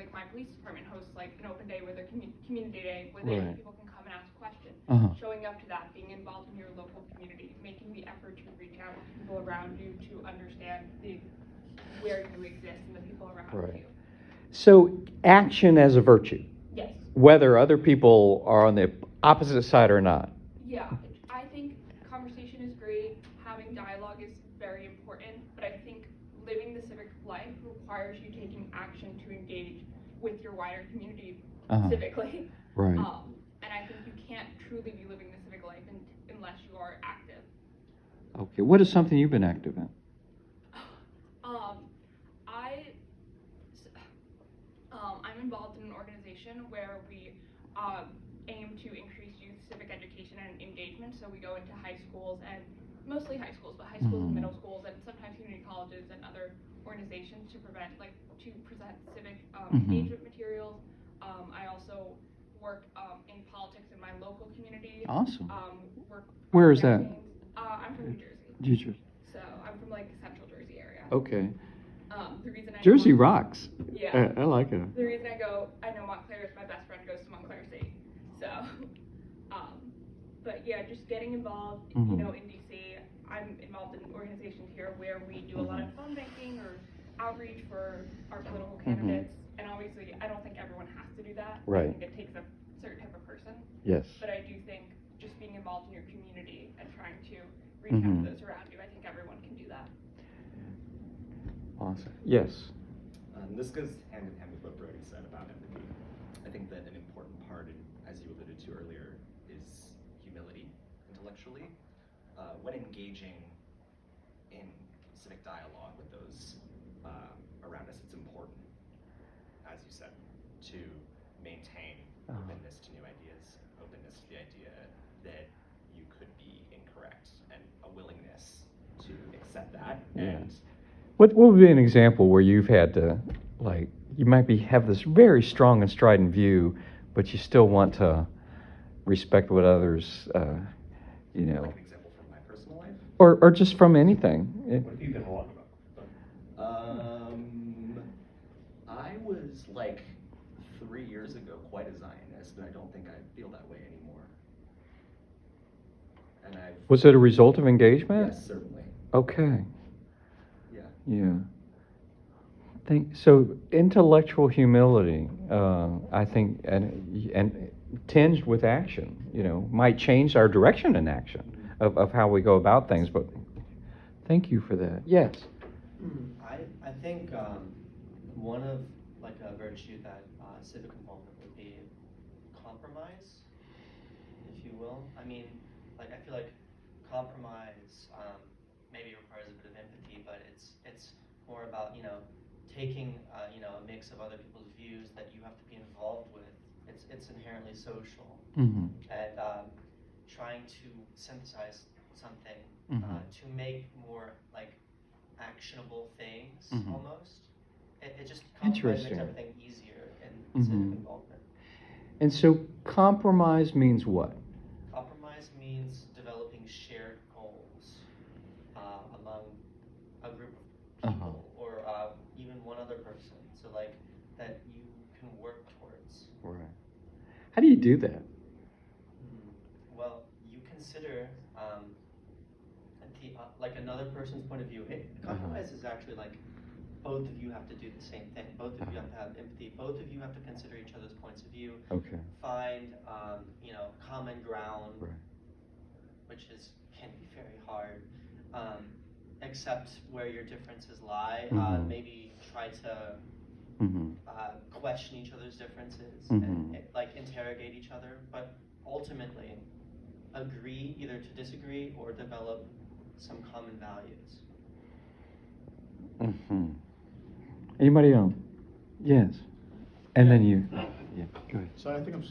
like my police department hosts like an open day where their community day where Right. people can come and ask questions. Showing Up to that, being involved in your local community, making the effort to reach out to people around you to understand where you exist and the people around you. So action as a virtue. Yes. Whether other people are on the opposite side or not. Yeah, I think conversation is great. Having dialogue is very important, but I think living the civic life requires you taking action to engage with your wider community civically. Right. And I think you can't truly be living the civic life unless you are active. Okay. What is something you've been active in? I'm involved in an organization where we aim to increase youth civic education and engagement. So we go into high schools, and mostly high schools, but high schools and middle schools, and sometimes community colleges and other organizations to present civic engagement materials. I also work in politics in my local community. Awesome. Where is that? I'm from New Jersey. New Jersey. So I'm from like the Central Jersey area. Okay. The reason Jersey rocks. Yeah. I like it. The reason I know Montclair is my best friend goes to Montclair State. So, but yeah, just getting involved, in DC. I'm involved in organizations here where we do a lot of phone banking or outreach for our political candidates. And obviously, I don't think everyone has to do that. Right. I think it takes a certain type of person. Yes. But I do think just being involved in your community and trying to reach out to those around you, I think everyone can do that. Awesome. Yes. This goes hand in hand with what Brody said about empathy. I think that an important part, as you alluded to earlier, is humility intellectually. When engaging in civic dialogue with those around us, it's important, as you said, to maintain openness to new ideas, openness to the idea that you could be incorrect, and a willingness to accept that. And what would be an example where you've had to, like, you might have this very strong and strident view, but you still want to respect what others, Like an example from my personal life? Or just from anything. What have you been wrong about? I was like 3 years ago quite a Zionist, and I don't think I feel that way anymore. And Was it a result of engagement? Yes, certainly. Okay. Yeah. So intellectual humility, I think, and tinged with action, might change our direction in action of how we go about things. But thank you for that. Yes. I think one of like a virtue that civic involvement would be compromise, if you will. I mean, like I feel like compromise maybe requires a bit of empathy, but it's more about taking a mix of other people's views that you have to be involved with. It's inherently social, and trying to synthesize something to make more like actionable things almost. It just compromise makes everything easier in civic involvement. And so compromise means what? Compromise means developing shared goals among a group of people or even one other person. So like that you can work towards. Right. How do you do that? Well, you consider like another person's point of view. Compromise is actually like both of you have to do the same thing. Both of you have to have empathy. Both of you have to consider each other's points of view. Okay. Find common ground, which can be very hard. Accept where your differences lie. Maybe try to question each other's differences and like interrogate each other, but ultimately agree either to disagree or develop some common values. Anybody else? Yes. And then you. Yeah, go ahead. So I think I'm